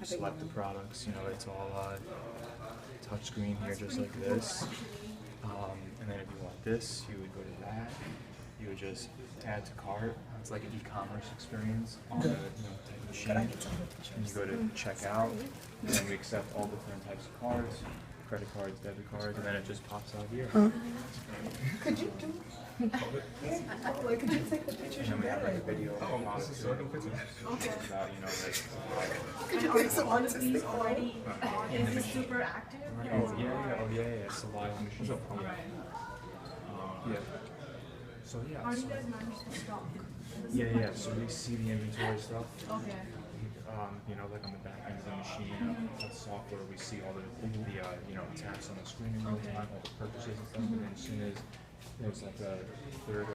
select the products. You know, it's all touch screen here, just like this. And then if you want this, you would go to that. You would just add to cart. It's like an e-commerce experience on the type machine. And you go to checkout, and then we accept all different types of cards, credit cards, debit cards, and then it just pops out here. Could you do? Like, could you take the pictures? And then we have like a video about it too. About, Are all of these already, is this super active? yeah, it's a live machine. Yeah. So yeah. How do you guys manage to stock? Yeah. So we see the inventory stuff. Okay. Like on the back end of the machine, the software, we see all the tabs on the screen in real time, all the purchases and stuff. And then as soon as there's like a third